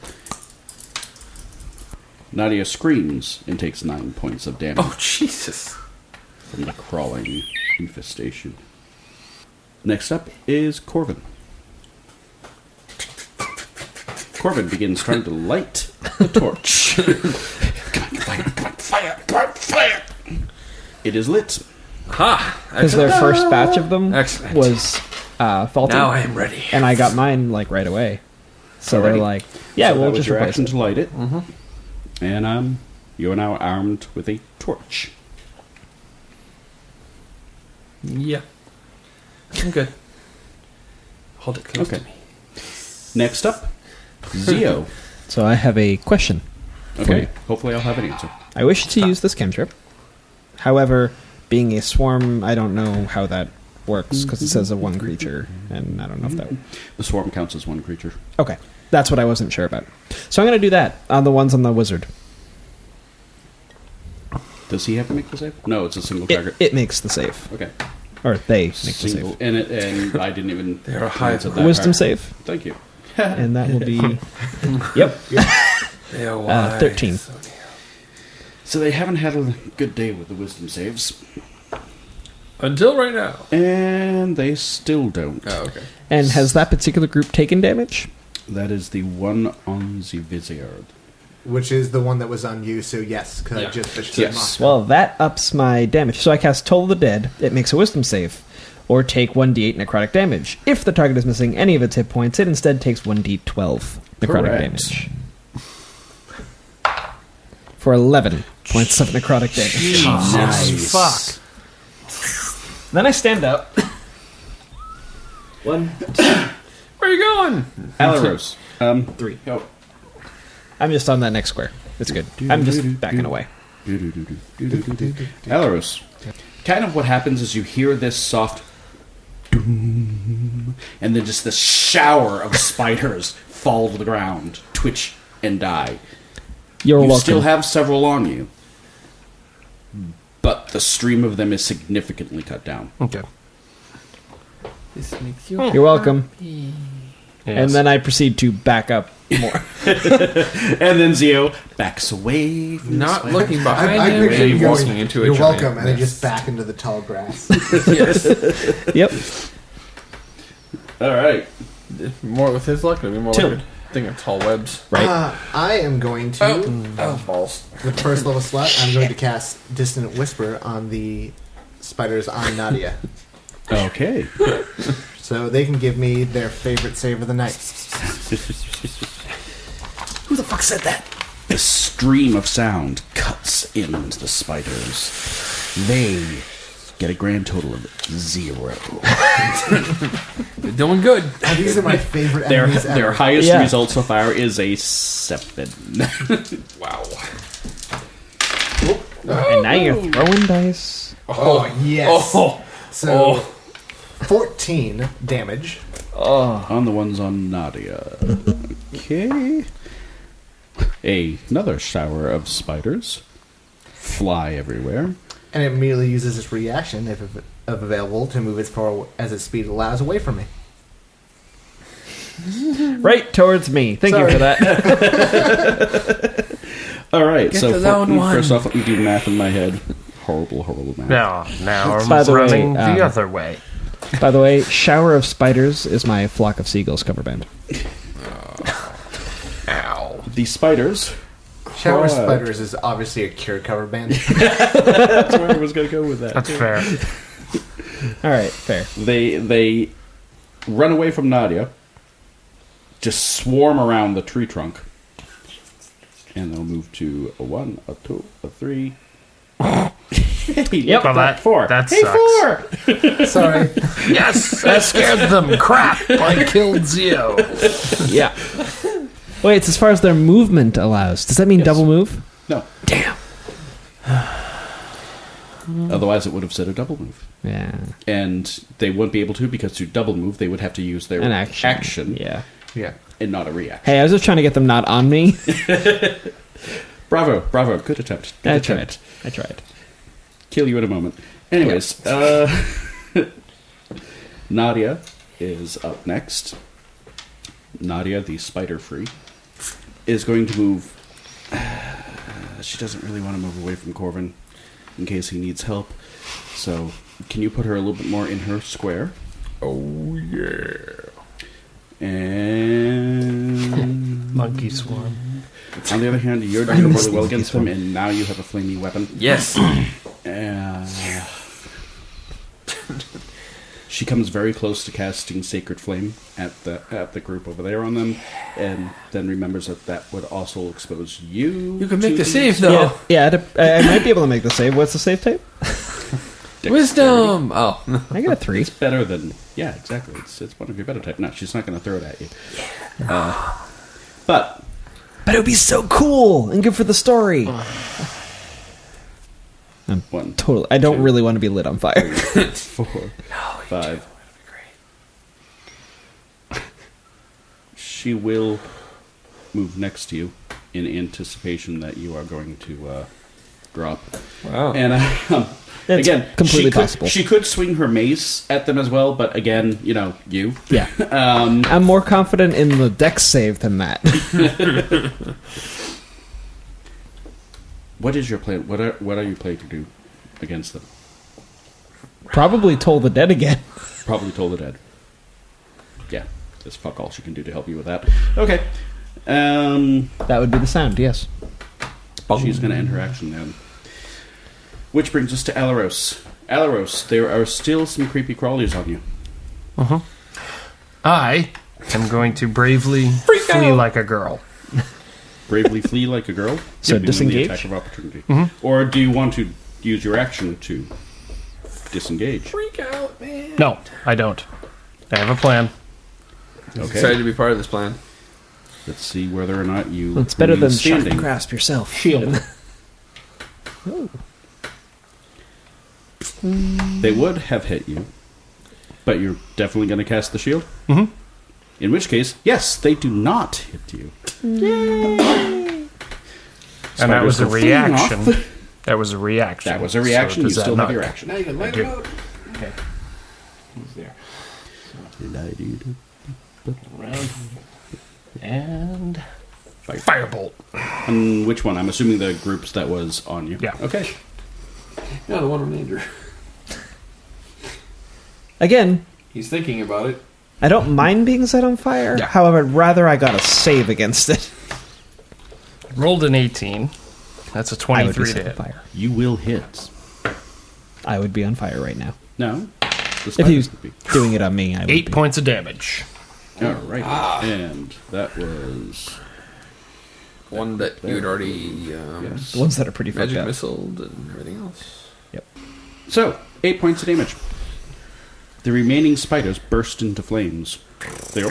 Nadia screams and takes 9 points of damage Oh, Jesus. from the crawling infestation. Next up is Corvin. Corvin begins trying to light the torch. Fire! It is lit. Ha! Because their first batch of them Excellent. was faulty. Now I am ready. And I got mine right away. So Alrighty. they're like, yeah, So we'll that was just your replace action it. to light it. And you are now armed with a torch. Yeah. I'm good. Hold it close Okay. to me. Next up, Zio. So I have a question. Okay, hopefully I'll have an answer. I wish to use this cantrip. However, being a swarm, I don't know how that works because it says a one creature, and I don't know if that. The swarm counts as one creature. Okay, that's what I wasn't sure about. So I'm going to do that on the ones on the wizard. Does he have to make the save? No, it's a single target. It makes the save, Okay. or they make the Single, save. and I didn't even. They're a high glance at that Wisdom part. save, Thank you. and that will be yep, They are wise. 13. So they haven't had a good day with the wisdom saves, Until right now. and they still don't. Oh, okay. And has that particular group taken damage? That is the one on the Viziard. Which is the one that was on you, so yes, because I just fished him Yes. off. Well, that ups my damage. So I cast Toll of the Dead. It makes a Wisdom save, or take 1d8 necrotic damage. If the target is missing any of its hit points, it instead takes 1d12 necrotic Correct. damage. For 11 points of necrotic damage. Nice. Fuck. Then I stand up. 1, 2, Where are you going? Alaros. 3. Oh. I'm just on that next square. It's good. I'm just backing away. Alaros. Kind of what happens is you hear this soft doom, and then just this shower of spiders fall to the ground, twitch, and die. You're You welcome. still have several on you, but the stream of them is significantly cut down. Okay. This makes you You're welcome. Yes. And then I proceed to back up more. And then Zio backs away from the not spider. looking behind I him. picture And you he walks going, me into a you're giant welcome, and I mess. just back into the tall grass. Yes. Yep. All right. More with his luck, it'll be more Till. like a thing of tall webs. Right. I am going to, Oh, balls. the first level slot, I'm going to cast Dissonant Whisper on the spiders on Nadia. Okay. So they can give me their favorite save of the night. Who the fuck said that? The stream of sound cuts into the spiders. They get a grand total of 0. They're doing good. Oh, these are my favorite Their enemies ever. their highest Yeah. result so far is a 7. Wow. And now you're throwing dice. Oh, yes. Oh. So, 14 damage. On the ones on Nadia. Okay. Another shower of spiders fly everywhere. And it immediately uses its reaction, if available, to move as far as its speed allows away from me. Right towards me. Thank you for that. All right, Get so the lone one. first off, let me do math in my head. Horrible, horrible math. Now By I'm the way, running the other way. By the way, Shower of Spiders is my Flock of Seagulls cover band. Ow. The spiders. Shower crawl out. Spiders is obviously a Cure cover band. That's where I was going to go with that. That's fair. All right, fair. They run away from Nadia, just swarm around the tree trunk, and they'll move to a 1, a 2, a 3. Yep. Well, that 4. that Hey, sucks. 4! Sorry. Yes, that scared them. Crap! I killed Zio. Yeah. Wait, it's as far as their movement allows. Does that mean double move? No. Damn. Otherwise, it would have said a double move. Yeah. And they wouldn't be able to, because to double move, they would have to use their An action. Yeah. Yeah. and not a reaction. Hey, I was just trying to get them not on me. Bravo. Good attempt. Good attempt. I tried. Kill you in a moment. Anyways, Nadia is up next. Nadia, the spider free, is going to move. She doesn't really want to move away from Corvin in case he needs help. So, can you put her a little bit more in her square? Oh, yeah. And Monkey swarm. on the other hand, you're doing really well against him, and now you have a flamey weapon. Yes. She comes very close to casting Sacred Flame at the group over there on them, and then remembers that would also expose you. You can make to the save, though. Yeah, I might be able to make the save. What's the save type? dexterity. Wisdom. Oh. I got a 3. It's better than exactly. It's one of your better type. No, she's not going to throw it at you. But But it would be so cool and good for the story. one, Totally. I don't really want to be lit on fire. 4, 5. She will move next to you in anticipation that you are going to drop. Wow. And It's again, completely she could, possible. She could swing her mace at them as well, but again, you. Yeah. I'm more confident in the dex save than that. What is your plan? What are you planning to do against them? Probably Toll the Dead again. Probably Toll the Dead. Yeah, there's fuck all she can do to help you with that. Okay. That would be the sound, yes. She's going to end her action then. Which brings us to Alaros. Alaros, there are still some creepy crawlies on you. I am going to bravely flee like a girl. Bravely flee like a girl. So Giving them the disengage? attack of opportunity. Or do you want to use your action to disengage? Freak out, man. No, I don't. I have a plan. Okay. Excited to be part of this plan. Let's see whether or not you. It's better than remain standing. grasp yourself. Shield. They would have hit you, but you're definitely going to cast the shield? Mm-hmm. In which case, yes, they do not hit you. And that was a Spiders go fleeing reaction. off. That was a reaction. That was a reaction. So You does that still have not- your action. Now you can light do. it out. Okay. He's there. Around. And Fire. firebolt. And which one? I'm assuming the groups that was on you. Yeah. Okay. Yeah, the one on Andrew. Again, He's thinking about it. I don't mind being set on fire. Yeah. However, I'd rather I got a save against it. Rolled an 18. That's a I would be 23 set to on hit. fire. You will hit. I would be on fire right now. No. The If spiders he was would be. doing it on me, I would 8 be. points of damage. All right. And that was. One that you'd already Yes. The ones that are pretty fucked magic up. missiled and everything else. So, 8 points of damage. The remaining spiders burst into flames. They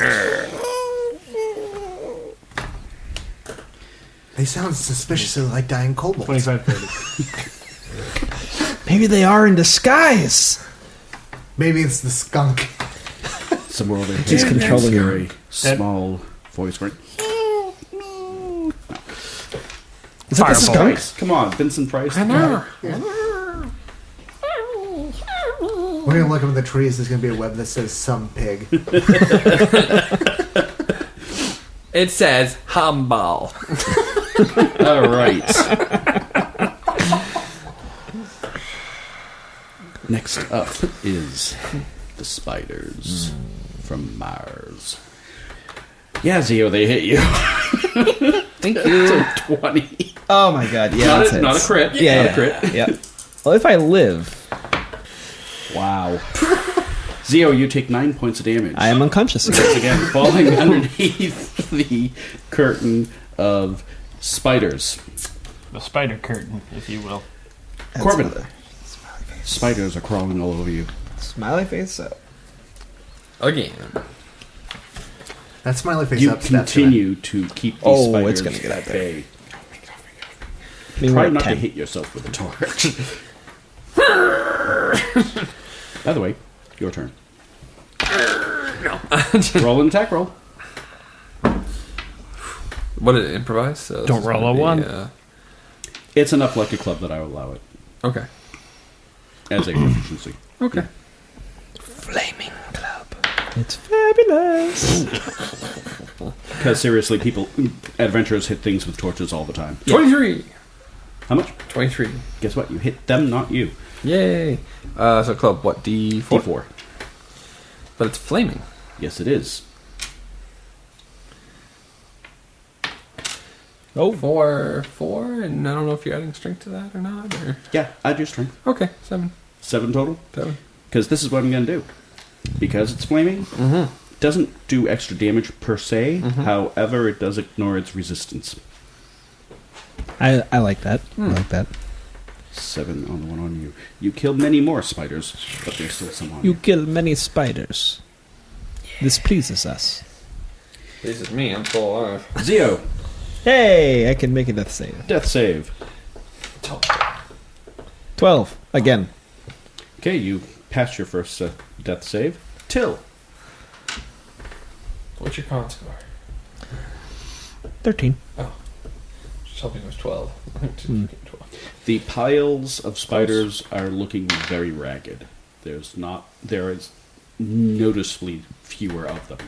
They sound suspiciously like dying kobolds. 25, 30. Maybe they are in disguise. Maybe it's the skunk. somewhere over here. He's controlling Hear her. a small voice going. Is that the Firebolt. skunk? Come on, Vincent Price. We're gonna look up in the trees. There's gonna be a web that says "some pig." It says Hambal. All right. Next up is the spiders from Mars. Yeah, Zio, they hit you. Thank you. So 20. Oh my god, yeah. not, that's a, not a hits. crit. Yeah, Not a crit. yeah. Well, if I live, Wow. Zio, you take 9 points of damage. I am unconscious again. Once again, falling underneath the curtain of spiders. The spider curtain, if you will. Corbin, spiders are crawling all over you. Smiley face up. Again. That smiley face You up. That's continue to keep these Oh, spiders it's gonna get out at there. bay. I mean, Try we're at not to 10. hit yourself with a torch. By the way, your turn. Roll an attack roll. What did it improvise? So Don't roll a 1. It's enough like a club that I will allow it Okay. as a proficiency. Okay. Flaming club. It's fabulous. Because seriously, adventurers hit things with torches all the time. 23. How much? 23. Guess what? You hit them, not you. Yay. So club, what, D4? D4. But it's flaming. Yes, it is. Oh, 4, and I don't know if you're adding strength to that or not. Or... Yeah, add your strength. Okay, 7. 7 total. 7. Because this is what I'm going to do. Because it's flaming, doesn't do extra damage per se. However, it does ignore its resistance. I like that. I like that. 7 on the one on you. You killed many more spiders, but there's still some on You you. kill many spiders. This pleases us. This is me, I'm still alive. Zio, Hey, I can make a death save. death save. 12 again. Okay, you passed your first death save. Till. What's your con score? 13. Just hoping it was 12. 12. The piles of spiders are looking very ragged. There is noticeably fewer of them.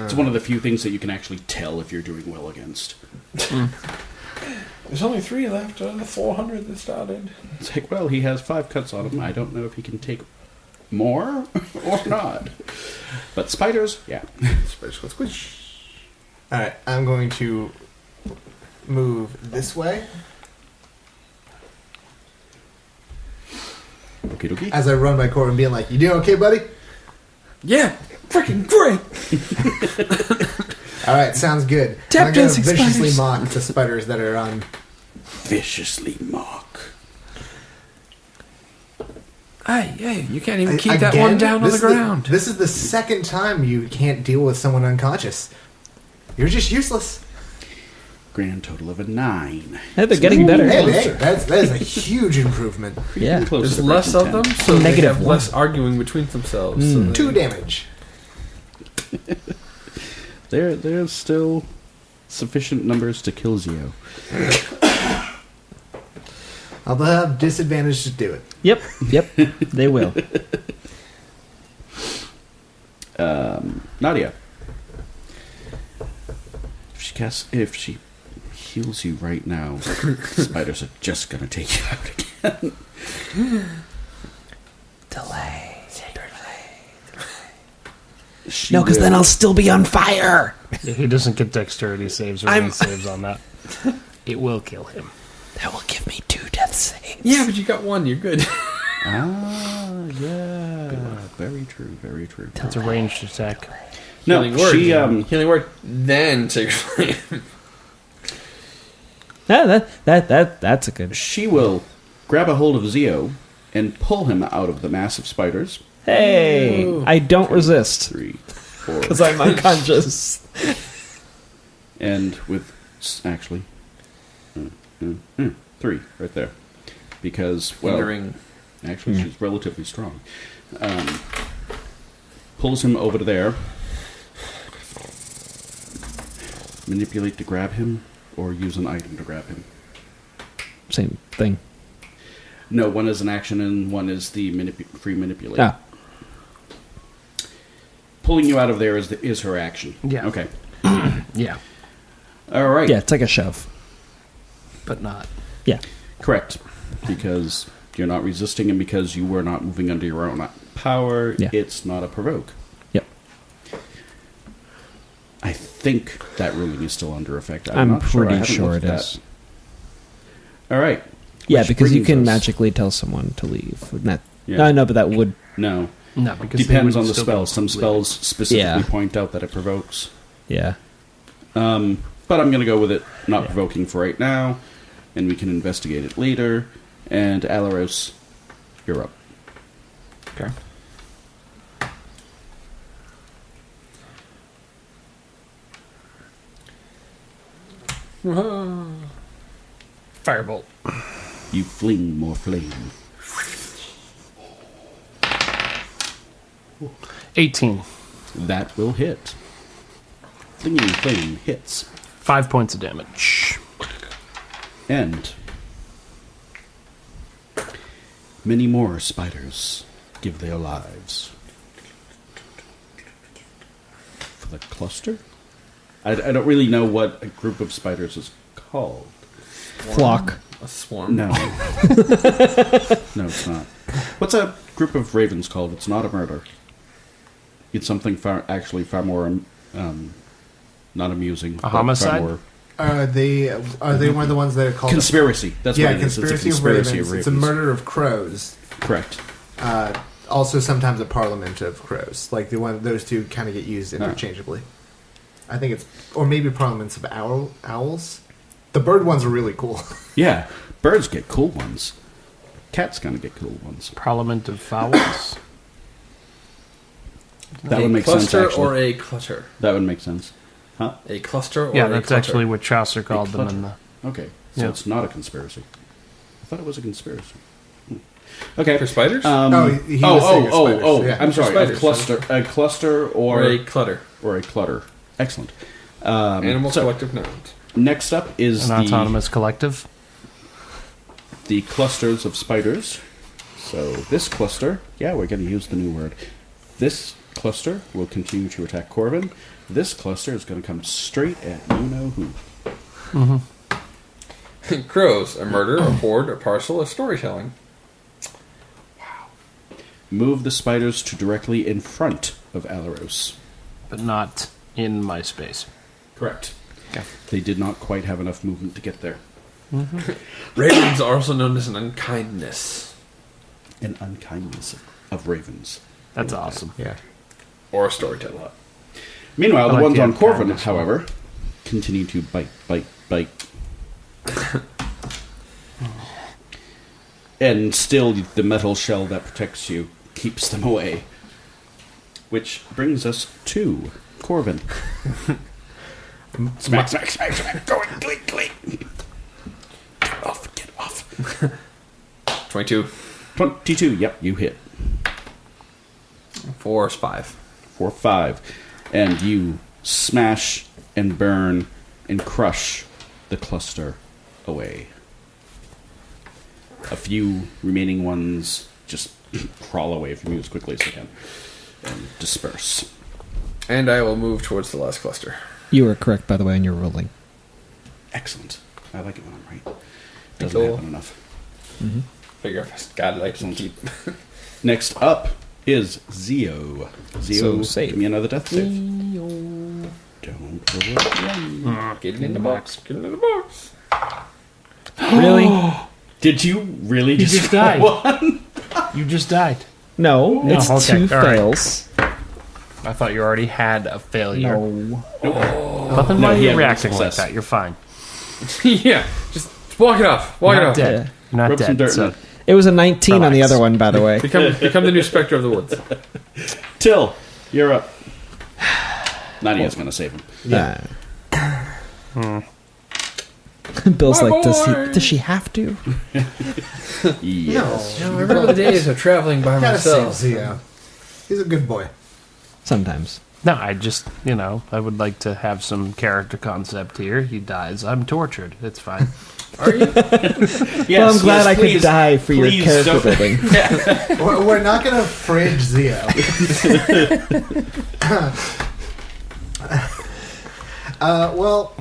It's one of the few things that you can actually tell if you're doing well against. There's only 3 left out of the 400 that started. It's like, well, he has 5 cuts on him. I don't know if he can take more or not. But spiders, yeah. Spider squish squish. Alright, I'm going to move this way Okie dokie. as I run by Corbin being like, you doing okay, buddy? Yeah! Freaking great! Alright, sounds good. Tap I'm going to dancing viciously spiders. mock the spiders that are on. Viciously mock. Hey, you can't even keep Again, that one down on this the is ground. This is the second time you can't deal with someone unconscious. You're just useless. Grand total of a 9. Hey, they're getting better. Hey, that is a huge improvement. Yeah. Close There's to less breaking of 10. them, so they Negative have one. less arguing between themselves. So 2 damage. There's still sufficient numbers to kill Zio. I'll have disadvantage to do it. Yep, they will. Nadia. If she heals you right now, spiders are just gonna take you out again. Delay. She No, because will- then I'll still be on fire. Yeah, he doesn't get dexterity saves or any saves on that. It will kill him. That will give me 2 death saves. Yeah, but you got 1, you're good. yeah. Very true, very true. It's a ranged attack. No, Healing word. she Healing word, then take flame. That's a good. she will grab a hold of Zio and pull him out of the mass of spiders. Hey, I don't resist 3, 4, because I'm unconscious. and with actually 3 right there, because well, Hindering. actually she's relatively strong. Pulls him over to there. Manipulate to grab him, or use an item to grab him. Same thing. No, one is an action and one is the free manipulate. Ah, Pulling you out of there is her action. Yeah. Okay. Yeah, All right. yeah, it's like a shove. but not. Yeah. Correct. Because You're not resisting him because you were not moving under your own power. Yeah. It's not a provoke. Yep. I think that ruling is still under effect. I'm not sure. I pretty haven't sure looked it at is. that. All right. Yeah, Which because you brings can us- magically tell someone to leave. That, Yeah. I know, but that would... No. No, because Depends they on would the still be spell. Some spells specifically Yeah. point out that it provokes. Yeah. But I'm going to go with it not Yeah. provoking for right now, and we can investigate it later. And Alaros, you're up. Okay. Firebolt. You fling more flame. 18. That will hit. Flinging flame hits. 5 points of damage. And many more spiders give their lives. For the cluster? I don't really know what a group of spiders is called. Flock. A swarm. No. No, it's not. What's a group of ravens called? It's not a murder. It's something far more not amusing. but far homicide? more- Are they one of the ones that are called Conspiracy. That's yeah, what it is. It's a conspiracy conspiracy of ravens. It's a murder of crows. Correct. Also, sometimes a parliament of crows. Like those two kind of get used interchangeably. I think it's, or maybe parliaments of owls. The bird ones are really cool. Yeah, birds get cool ones. Cats kind of get cool ones. Parliament of Fowls. That a would make sense, cluster actually. or a clutter? That would make sense. Huh? A cluster or Yeah, a that's clutter? actually what Chaucer called them in the... Okay, so Yeah. it's not a conspiracy. I thought it was a conspiracy. Okay. For spiders? He was saying spiders, yeah. I'm sorry. spiders, A cluster or a clutter? or a clutter. Excellent. Animal so collective nouns. next up is An autonomous collective. the clusters of spiders. So this cluster, yeah, we're going to use the new word. This cluster will continue to attack Corbin. This cluster is going to come straight at you-know-who. Crows. A murder, a hoard, a parcel, a storytelling. Move the spiders to directly in front of Alaros. But not in my space. Correct. Okay. They did not quite have enough movement to get there. Ravens are also known as an unkindness. An unkindness of ravens. That's awesome. Yeah. Or a storyteller. Meanwhile, I the like ones the on Corvin, unkindness one. however, continue to bite. And still, the metal shell that protects you keeps them away. Which brings us to Corvin. Smack, smack, smack, smack. Going, click, click. Get off. 22. 22, yep, you hit. 4 is 5. 4, 5. And you smash and burn and crush the cluster away. A few remaining ones just crawl away from you as quickly as they can and disperse. And I will move towards the last cluster. You were correct, by the way, in your ruling. Excellent. I like it when I'm right. Cool. Doesn't happen enough. Figure if God likes and keep. Next up is Zio. So save. Give me another death save. Don't roll. Get it in the box. Get it in the box. Really? Did you really You just just died. one? You just died. No, No, it's okay, two all right. fails. I thought you already had a failure. No. But then No, why are he you had one reacting like success. that? You're fine. Yeah, just walk it off. Walk You're it not off. dead. Yeah. You're not Rub some dead. dirt in So it. It was a 19 on the Relax. other one, by the way. Become the new Spectre of the Woods. Till, you're up. Nadia's going to save him. Yeah. Bill's My like, boy. does she have to? Yes. I remember the days of traveling by Gotta save myself. Zio. He's a good boy. Sometimes. no, I just I would like to have some character concept here. He dies. I'm tortured. It's fine. Are you? Yes, Well, I'm glad I could please, die for your please character don't- building. We're not gonna fridge Zio. Well,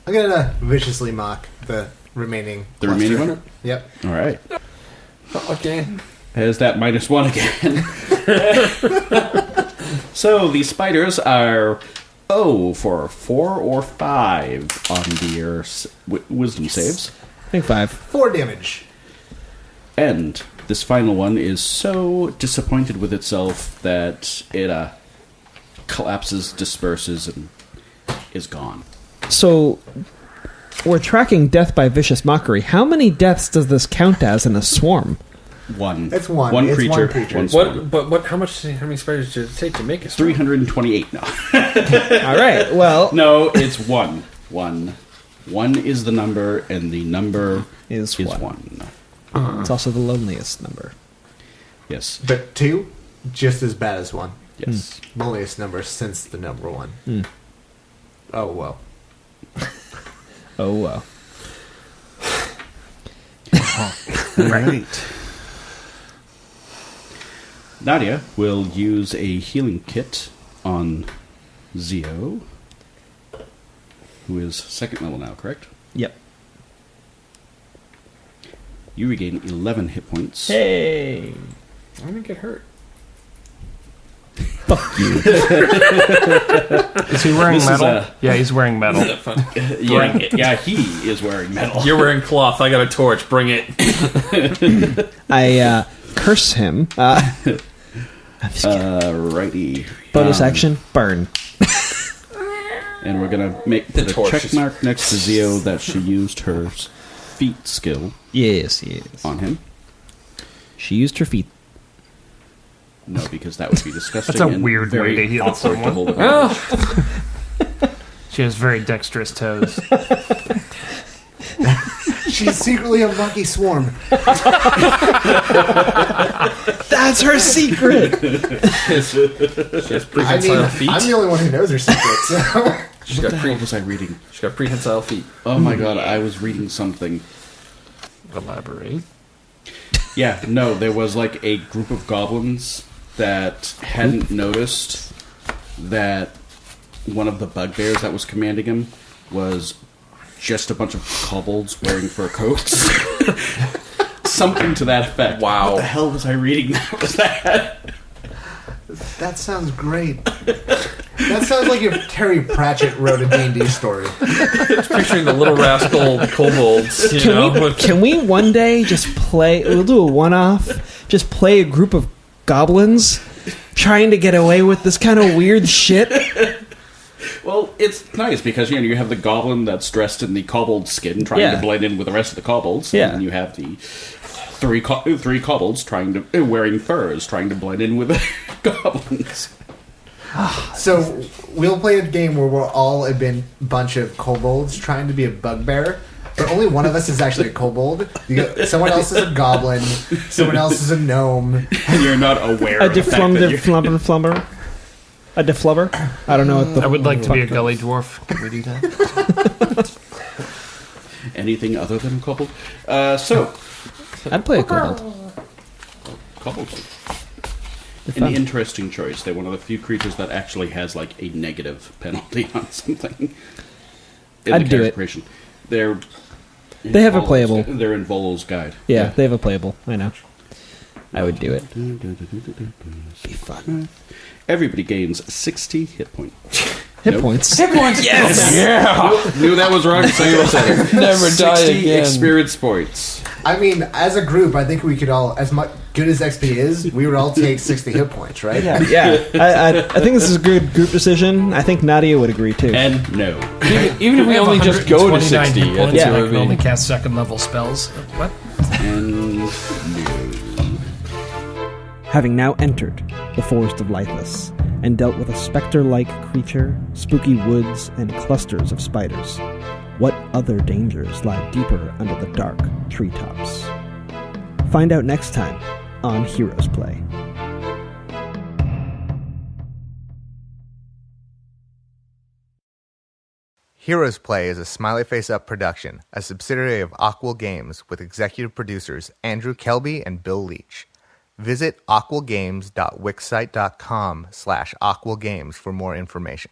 I'm gonna viciously mock the remaining. The remaining cluster. one? Yep. All right. Again. Has that -1 again. So the spiders are for 4 or 5 on their wisdom saves. I think 5. 4 damage. And this final one is so disappointed with itself that it collapses, disperses, and is gone. So, we're tracking death by vicious mockery. How many deaths does this count as in a swarm? 1. It's one. One It's creature. one creature. One swarm. How many spiders did it take to make a swarm? 328 now. All right, well... No, it's 1. 1. 1 is the number, and the number Is is one. 1. It's also the loneliest number. Yes. But 2, just as bad as 1. Yes. Loneliest number since the number 1. Oh, well. Oh, wow. Right. Nadia will use a healing kit on Zio, who is 2nd level now, correct? Yep. You regain 11 hit points. Hey! I'm gonna get hurt. Fuck you. Is he wearing This is metal? a- Yeah, he's wearing metal. Yeah, he is wearing metal. You're wearing cloth. I got a torch. Bring it. I curse him. I'm just kidding. Righty. Bonus action, burn. And we're going to make The the torch check is- mark next to Zio that she used her feet skill Yes. on him. She used her feet. No, because that would be disgusting. That's a and weird very way to heal awkward someone. hold it. She has very dexterous toes. She's secretly a monkey swarm. That's her secret! She has prehensile feet. I'm the only one who knows her secret, so... She's What got the hell was I reading? she's got prehensile feet. Oh my god, I was reading something. Elaborate. Yeah, no, there was like a group of goblins that hadn't noticed that one of the bugbears that was commanding him was just a bunch of kobolds wearing fur coats. Something to that effect. Wow. What the hell was I reading? That was that. That sounds great. That sounds like if Terry Pratchett wrote a D&D story. Just picturing the little rascal kobolds. Can we one day just play... We'll do a one-off. Just play a group of goblins trying to get away with this kind of weird shit. Well, it's nice because you have the goblin that's dressed in the kobold skin trying Yeah. to blend in with the rest of the kobolds. Yeah. And then you have the three kobolds wearing furs trying to blend in with the goblins. So we'll play a game where we're all a bunch of kobolds trying to be a bugbear, but only one of us is actually a kobold. Someone else is a goblin, someone else is a gnome. And you're not aware A of the fact that you're... deflumber. A deflubber? I don't know what the... I would like to be a gully dwarf. Can we do that? Anything other than a kobold? So, I'd play a kobold. kobolds. They're An fun. interesting choice. They're one of the few creatures that actually has like a negative penalty on something. In I'd the do character it. creation. They're in They have a Volo's- playable. They're in Volo's guide. Yeah, they have a playable. I know. I would do it. Be fun. Everybody gains 60 hit points. Hit Nope. points. Yes! Knew that was wrong. So you said it. Never die 60 again. experience points. I mean, as a group, I think we could all, as much good as XP is, we would all take 60 hit points, right? Yeah. I think this is a good group decision. I think Nadia would agree too. And no. Even if we only just go to 60, hit points, Yeah. I can only cast second level spells. What? And no. Having now entered the forest of Lythis and dealt with a specter-like creature, spooky woods, and clusters of spiders, what other dangers lie deeper under the dark treetops? Find out next time on Heroes Play. Heroes Play is a Smiley Face Up production, a subsidiary of Aquil Games with executive producers Andrew Kelbe and Bill Leetch. Visit aquilgames.wixsite.com/aquilgames for more information.